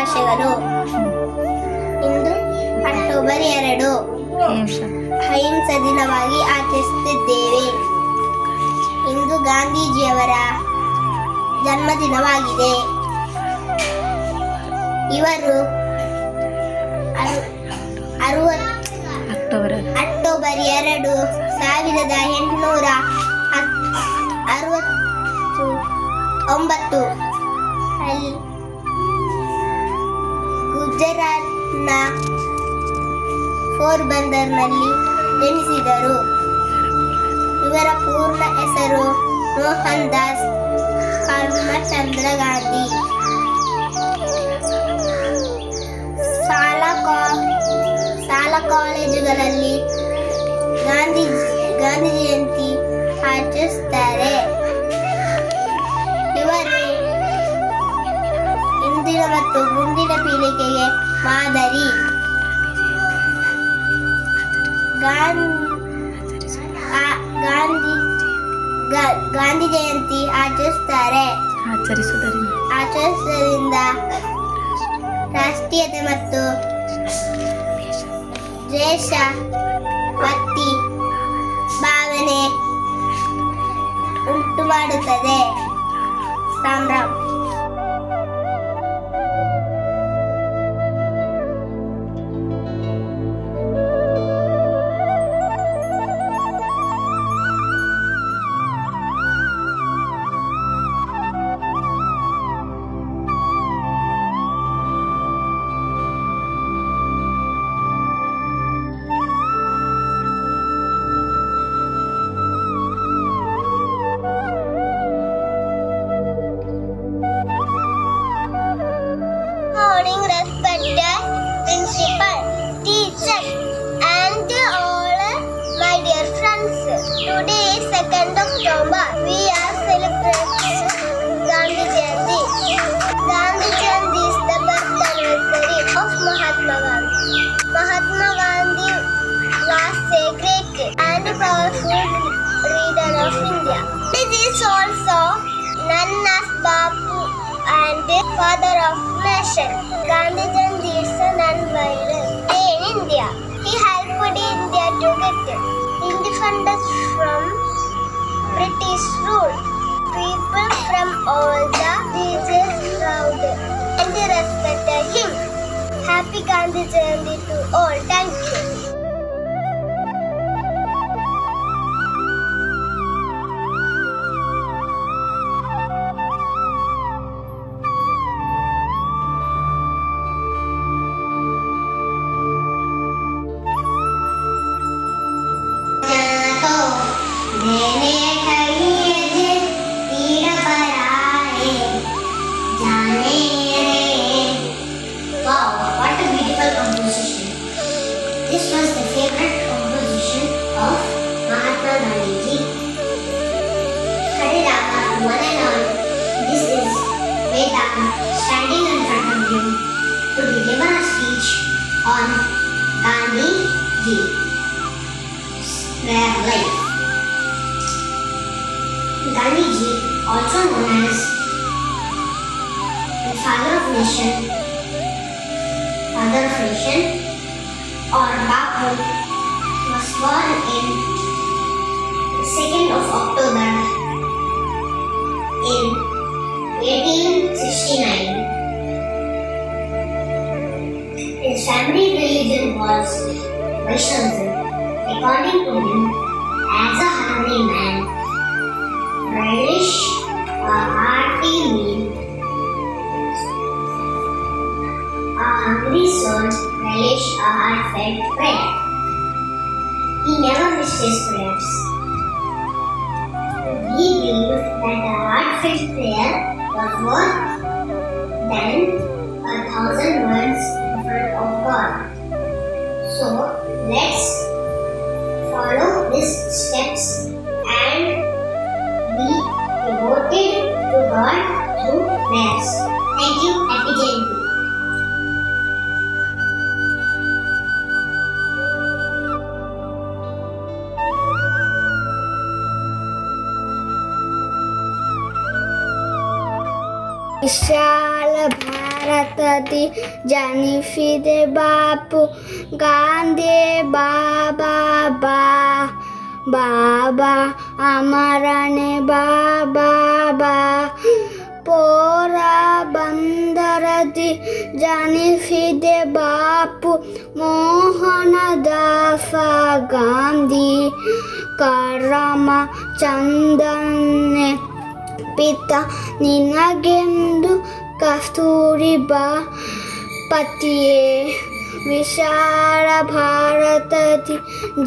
ಶುಭಾಶಯಗಳು. ಇಂದು ಅಕ್ಟೋಬರ್ 2 ಅಹಿಂಸಾ ದಿನವಾಗಿ ಆಚರಿಸುತ್ತಿದ್ದೇವೆ. ಇಂದು ಗಾಂಧೀಜಿಯವರ ಜನ್ಮದಿನವಾಗಿದೆ. ಇವರು ಅಕ್ಟೋಬರ್ 2, 1869 ಅಲ್ಲಿ ಗುಜರಾತ್ನ ಪೋರ್ಬಂದರ್ನಲ್ಲಿ ಜನಿಸಿದರು. ಇವರ ಪೂರ್ಣ ಹೆಸರು ಮೋಹನ್ ದಾಸ್ ಕರ್ಮಚಂದ್ರ ಗಾಂಧಿ. ಶಾಲಾ ಕಾಲೇಜುಗಳಲ್ಲಿ ಗಾಂಧಿ ಜಯಂತಿ ಆಚರಿಸುತ್ತಾರೆ. ಇವರು ಇಂದಿನ ಮತ್ತು ಮುಂದಿನ ಪೀಳಿಗೆಗೆ ಮಾದರಿ. ಗಾಂಧಿ ಜಯಂತಿ ಆಚರಿಸುವುದರಿಂದ ರಾಷ್ಟ್ರೀಯತೆ ಮತ್ತು ದೇಶಭಕ್ತಿ ಭಾವನೆ ಉಂಟು ಮಾಡುತ್ತದೆ. Ram. Respected principal, teachers, and all my dear friends. Today is 2nd October. We are celebrating Gandhi Jayanti. Gandhi Jayanti is the birth anniversary of Mahatma Gandhi. Mahatma Gandhi was a great and powerful leader of India. This is also known as Bapu and father of nation. Gandhi Jayanti is a non-violent day in India. He helped India to get independence from British rule. People from all the regions loved and respected him. Happy Gandhi Jayanti to all. Thank you. Wow, what a beautiful composition. This was the favorite composition of Mahatma Gandhi ji. Hare Rama, one and all, this is Vedanta standing in front of you to deliver a speech on Gandhi ji, their life. Gandhi ji, also known as the father of nation or Bapu, was born in 2nd of October in 1869. His family religion was Vaishnavism. According to him, as a hungry man, relish a hearty meal. A hungry soul relish a heartfelt prayer. He never missed his prayers. He believed that a heartfelt prayer was worth than 1,000 words in front of God. So let's follow these steps and be devoted to God through prayers. Thank you. Happy Jayanti. विशाल ಭಾರತದಿ ಜನಿಸಿದೆ ಬಾಪು ಗಾಂಧಿ ಬಾಬಾ ಬಾ ಬಾಬಾ ಅಮರನೆ ಬಾಬಾ ಬಾ ಪೋರಬಂದರದಿ ಜನಿಸಿದೆ ಬಾಪು ಮೋಹನದಾಸ ಗಾಂಧಿ ಕರಮ ಚಂದನೆ ಪಿತ ನಿನಗೆಂದು ಕಸ್ತೂರಿಬಾ ಪತಿಯೇ ವಿಶಾಲ ಭಾರತದಿ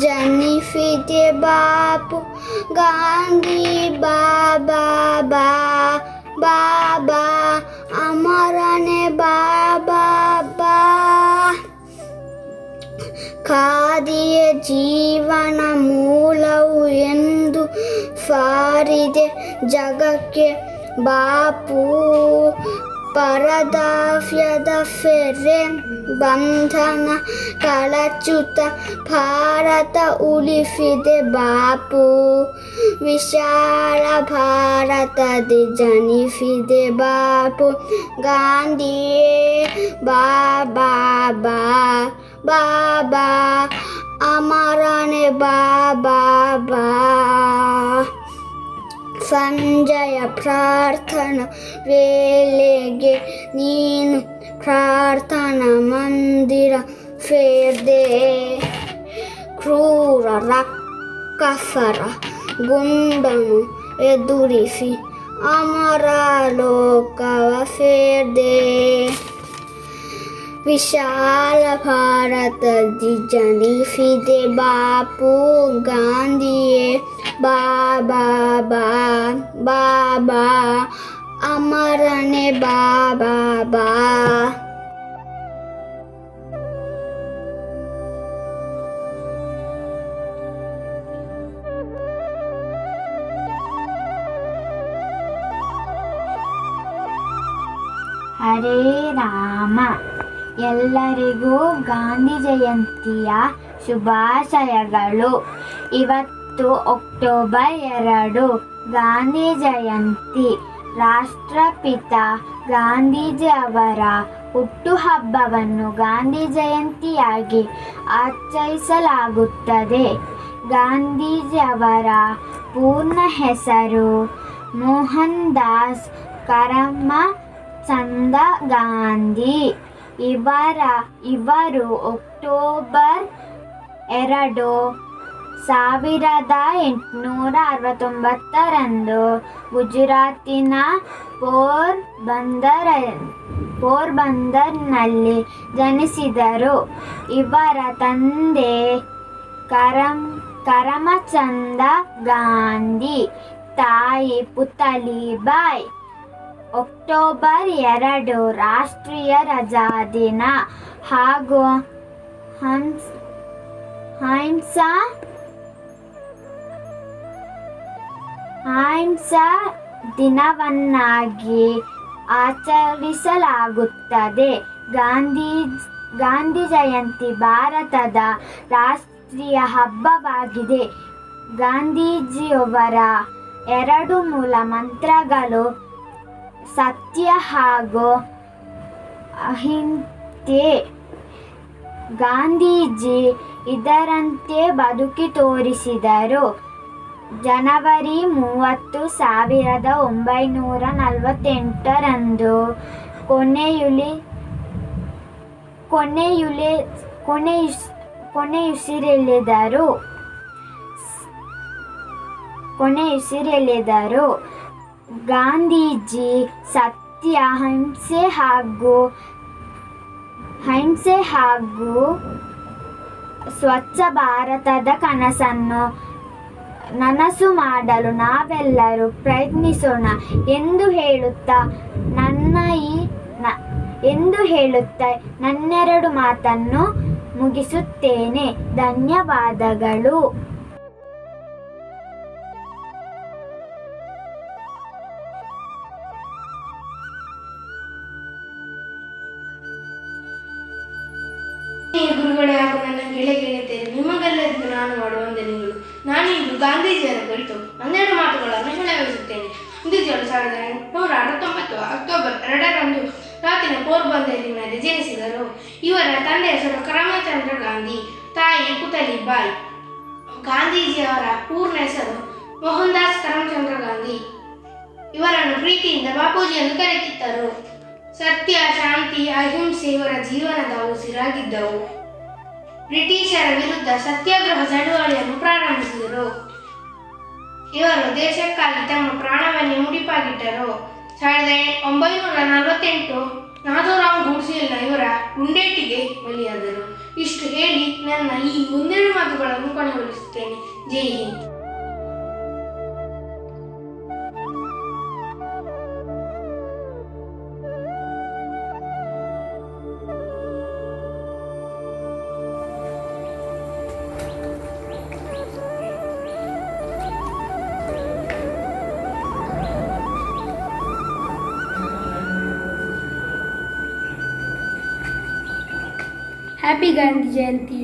ಜನಿಸಿದೆ ಬಾಪು ಗಾಂಧಿ ಬಾಬಾ ಬಾ ಬಾಬಾ ಅಮರನೆ ಬಾಬಾ ಬಾ ಖಾದಿಯ ಜೀವನ ಮೂಲವು ಎಂದು ಸಾರಿದೆ ಜಗಕ್ಕೆ ಬಾಪು ಪರದಾಸ್ಯದ ಫೆರೆ ಬಂಧನ ಕಳಚುತ ಭಾರತ ಉಳಿಸಿದೆ ಬಾಪು ವಿಶಾಲ ಭಾರತದಿ ಜನಿಸಿದೆ ಬಾಪು ಗಾಂಧಿಯೇ ಬಾಬಾ ಬಾ ಬಾಬಾ ಅಮರನೆ ಬಾಬಾ ಬಾ ಸಂಜಯ ಪ್ರಾರ್ಥನಾ ವೇಳೆಗೆ ನೀನು ಪ್ರಾರ್ಥನಾ ಮಂದಿರ ಸೇರ್ದೆ ಕ್ರೂರ ರಕ್ಕಸರ ಗುಂಡನು ಎದುರಿಸಿ ಅಮರ ಲೋಕವ ಸೇರ್ದೆ ವಿಶಾಲ ಭಾರತದಿ ಜನಿಸಿದೆ ಬಾಪು ಗಾಂಧಿಯೇ ಬಾಬಾ ಬಾ ಬಾಬಾ ಅಮರನೆ ಬಾಬಾ ಬಾ ಹರೇ ರಾಮ. ಎಲ್ಲರಿಗೂ ಗಾಂಧಿ ಜಯಂತಿಯ ಶುಭಾಶಯಗಳು. ಇವತ್ತು ಅಕ್ಟೋಬರ್ 2 ಗಾಂಧಿ ಜಯಂತಿ. ರಾಷ್ಟ್ರಪಿತ ಗಾಂಧೀಜಿ ಅವರ ಹುಟ್ಟುಹಬ್ಬವನ್ನು ಗಾಂಧಿ ಜಯಂತಿಯಾಗಿ ಆಚರಿಸಲಾಗುತ್ತದೆ. ಗಾಂಧೀಜಿ ಅವರ ಪೂರ್ಣ ಹೆಸರು ಮೋಹನ್ ದಾಸ್ ಕರಮಚಂದ ಗಾಂಧಿ. ಇವರು ಅಕ್ಟೋಬರ್ 2, 1869 ಗುಜರಾತಿನ ಪೋರ್ಬಂದರ್ನಲ್ಲಿ ಜನಿಸಿದರು. ಇವರ ತಂದೆ ಕರಮಚಂದ ಗಾಂಧಿ, ತಾಯಿ ಪುತಲಿಬಾಯಿ. ಅಕ್ಟೋಬರ್ 2 ರಾಷ್ಟ್ರೀಯ ರಜಾದಿನ ಹಾಗೂ ಅಹಿಂಸಾ ದಿನವನ್ನಾಗಿ ಆಚರಿಸಲಾಗುತ್ತದೆ. ಗಾಂಧಿ ಜಯಂತಿ ಭಾರತದ ರಾಷ್ಟ್ರೀಯ ಹಬ್ಬವಾಗಿದೆ. ಗಾಂಧೀಜಿಯವರ 2 ಮೂಲ ಮಂತ್ರಗಳು ಸತ್ಯ ಹಾಗೂ ಅಹಿಂಸೆ. ಗಾಂಧೀಜಿ ಇದರಂತೆ ಬದುಕಿ ತೋರಿಸಿದರು. ಜನವರಿ 30, 1948 ಕೊನೆಯುಸಿರೆಳೆದರು. ಗಾಂಧೀಜಿ ಸತ್ಯ, ಅಹಿಂಸೆ ಹಾಗೂ ಸ್ವಚ್ಛ ಭಾರತದ ಕನಸನ್ನು ನನಸು ಮಾಡಲು ನಾವೆಲ್ಲರೂ ಪ್ರಯತ್ನಿಸೋಣ ಎಂದು ಹೇಳುತ್ತಾ ನನ್ನೆರಡು ಮಾತನ್ನು ಮುಗಿಸುತ್ತೇನೆ. ಧನ್ಯವಾದಗಳು. ಗುರುಗಳೇ ಹಾಗೂ ನನ್ನ ಗೆಳೆಯರು, ನಿಮಗೆಲ್ಲರಿಗೂ ನಾನು ಮಾಡುವ ವಂದನೆಗಳು. ನಾನಿಂದು ಗಾಂಧೀಜಿಯವರ ಕುರಿತು 12 ಮಾತುಗಳನ್ನು ಹೇಳಬಯಸುತ್ತೇನೆ. ಗಾಂಧೀಜಿಯವರು 1869 ಅಕ್ಟೋಬರ್ 2 ಗುಜರಾತಿನ ಪೋರ್ಬಂದರಿನಲ್ಲಿ ಜನಿಸಿದರು. ಇವರ ತಂದೆ ಹೆಸರು ಕರಮಚಂದ್ರ ಗಾಂಧಿ, ತಾಯಿ ಪುತಲಿಬಾಯಿ. ಗಾಂಧೀಜಿಯವರ ಪೂರ್ಣ ಹೆಸರು ಮೋಹನ್ದಾಸ್ ಕರಮಚಂದ್ರ ಗಾಂಧಿ. ಇವರನ್ನು ಪ್ರೀತಿಯಿಂದ ಬಾಪೂಜಿ ಎಂದು ಕರೆಯುತ್ತಿದ್ದರು. ಸತ್ಯ, ಶಾಂತಿ, ಅಹಿಂಸೆ ಇವರ ಜೀವನದ ಉಸಿರಾಗಿದ್ದವು. ಬ್ರಿಟಿಷರ ವಿರುದ್ಧ ಸತ್ಯಾಗ್ರಹ ಚಳುವಳಿಯನ್ನು ಪ್ರಾರಂಭಿಸಿದರು. ಇವರು ದೇಶಕ್ಕಾಗಿ ತಮ್ಮ ಪ್ರಾಣವನ್ನೇ ಮುಡಿಪಾಗಿಟ್ಟರು. 1948 ನಾಥೂರಾಮ್ ಗೂಡ್ಸೆಯಲ್ಲ ಇವರ ಗುಂಡೇಟಿಗೆ ಬಲಿಯಾದರು. ಇಷ್ಟು ಹೇಳಿ ನನ್ನ ಈ ಒಂದೆರಡು ಮಾತುಗಳನ್ನು ಕೊನೆಗೊಳಿಸುತ್ತೇನೆ. ಜೈ Hind. Happy Gandhi Jayanti.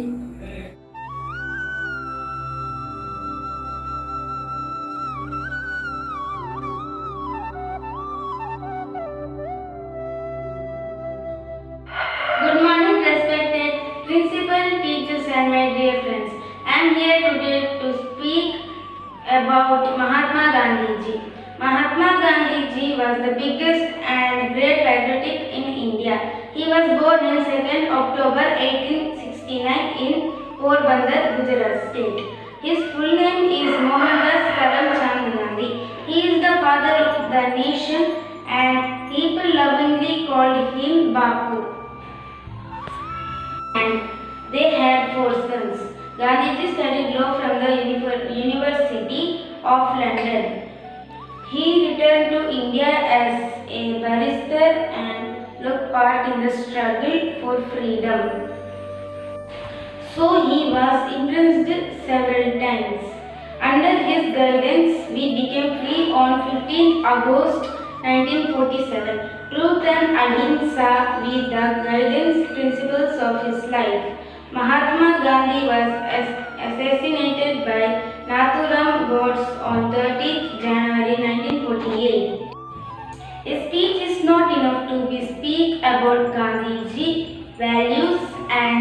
Good morning, respected principal, teachers, and my dear friends. I am here today to speak about Mahatma Gandhi ji. Mahatma Gandhi ji was the biggest and great patriotic in India. He was born on 2nd October 1869 in Porbandar, Gujarat state. His full name is Mohandas Karamchand Gandhi. He is the father of the nation and people lovingly called him Bapu. And they had 4 sons. Gandhiji studied law from the University of London. He returned to India as a barrister and took part in the struggle for freedom. So he was imprisoned several times. Under his guidance, we became free on 15 August 1947. Truth and ahimsa were the guidance principles of his life. Mahatma Gandhi was assassinated by Nathuram Godse on 30th January 1948. A speech is not enough to speak about Gandhiji values and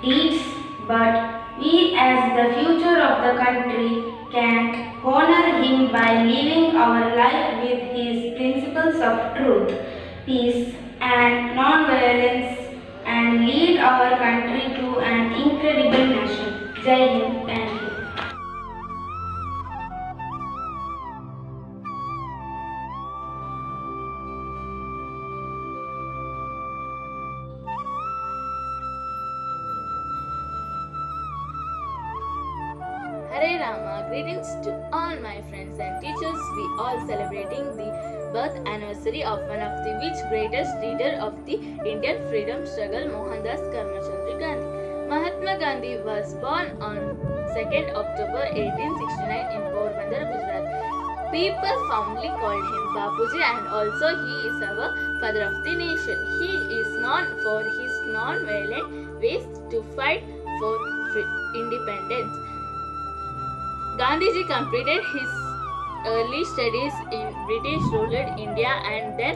deeds, but we as the future of the country can honor him by living our life with his principles of truth, peace and non-violence and lead our country to an incredible nation. Jai Hind. Thank you. Hare Rama, greetings to all my friends and teachers. We all celebrating the birth anniversary of one of the which greatest leader of the Indian freedom struggle, Mohandas Karamchand Gandhi. Mahatma Gandhi was born on 2nd October 1869 in Porbandar, Gujarat. People fondly called him Bapuji and also he is our father of the nation. He is known for his non-violent ways to fight for independence. Gandhiji completed his early studies in British-ruled India and then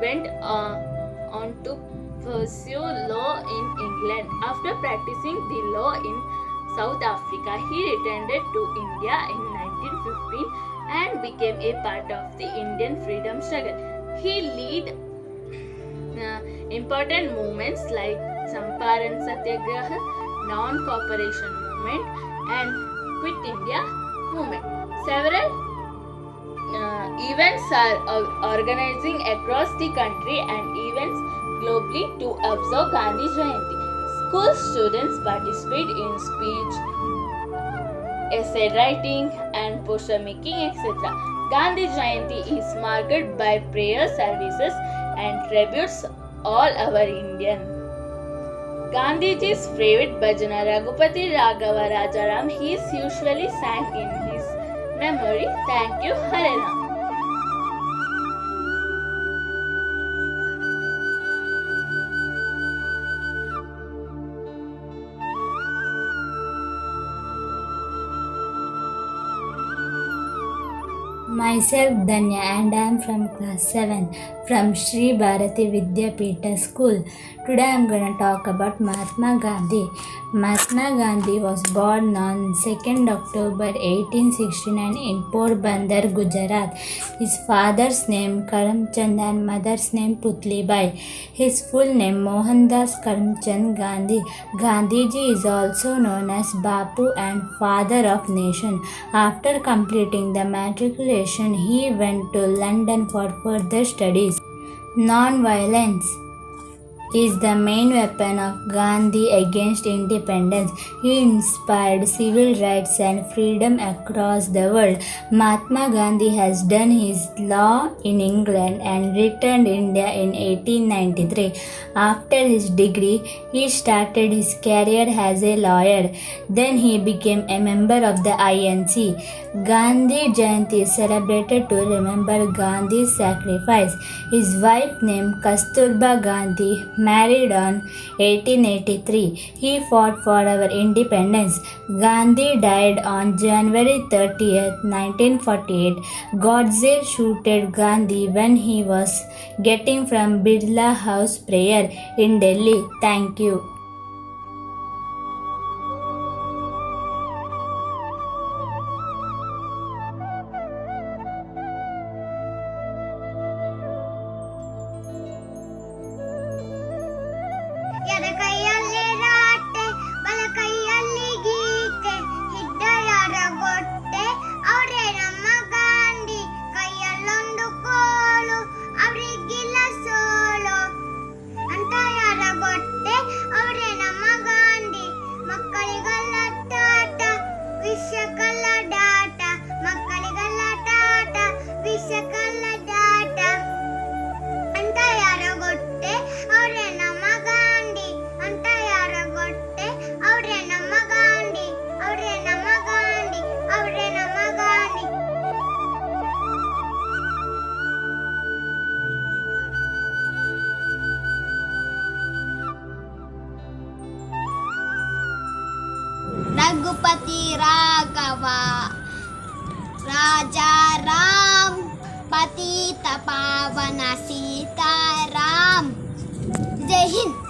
went on to pursue law in England. After practicing the law in South Africa, he returned to India in 1915 and became a part of the Indian freedom struggle. He led important movements like Champaran Satyagraha, Non-Cooperation Movement and Quit India Movement. Several events are organizing across the country and events globally to observe Gandhi Jayanti. School students participate in speech, essay writing and poster making, etc. Gandhi Jayanti is marked by prayer services and tributes all our Indian. Gandhiji's favorite bhajana Raghupati Raghava Rajaram, he is usually sang in his memory. Thank you. Hare Ram. Myself Danya and I am from class 7 from Sri Bharati Vidyapita School. Today I am going to talk about Mahatma Gandhi. Mahatma Gandhi was born on 2nd October 1869 in Porbandar, Gujarat. His father's name Karamchand and mother's name Putlibai. His full name Mohandas Karamchand Gandhi. Gandhiji is also known as Bapu and Father of Nation. After completing the matriculation, he went to London for further studies. Non-violence is the main weapon of Gandhi against independence. He inspired civil rights and freedom across the world. Mahatma Gandhi has done his law in England and returned India in 1893. After his degree, he started his career as a lawyer. Then he became a member of the INC. Gandhi Jayanti is celebrated to remember Gandhi's sacrifice. His wife named Kasturba Gandhi married on 1883. He fought for our independence. Gandhi died on January 30th, 1948. Godse shooted Gandhi when he was getting from Birla House prayer in Delhi. Thank you. ಎಡ ಕೈಯಲ್ಲಿ ರಾಟೆ ಬಲ ಕೈಯಲ್ಲಿ ಗೀತೆ ಹಿಡ್ಡ ಯಾರ ಗೊಟ್ಟೆ ಅವರೇ ನಮ್ಮ ಗಾಂಧಿ ಕೈಯಲ್ಲೊಂದು ಕೋಲು ಅವರಿಗಿಲ್ಲ ಸೋಲು ಅಂತ ಯಾರ ಗೊಟ್ಟೆ ಅವರೇ ನಮ್ಮ ಗಾಂಧಿ ಮಕ್ಕಳಿಗೆಲ್ಲ ಟಾಟ ವಿಷಕಲ್ಲ ಡಾಟ ಮಕ್ಕಳಿಗೆಲ್ಲ ಟಾಟ ವಿಷಕಲ್ಲ ಡಾಟ ಅಂತ ಯಾರ ಗೊಟ್ಟೆ ಅವರೇ ನಮ್ಮ ಗಾಂಧಿ ಅಂತ ಯಾರ ಗೊಟ್ಟೆ ಅವರೇ ನಮ್ಮ ಗಾಂಧಿ ಅವರೇ ನಮ್ಮ ಗಾಂಧಿ ಅವರೇ ನಮ್ಮ ಗಾಂಧಿ रघुपति राघव राजा राम पतित पावन सीताराम जय हिंद।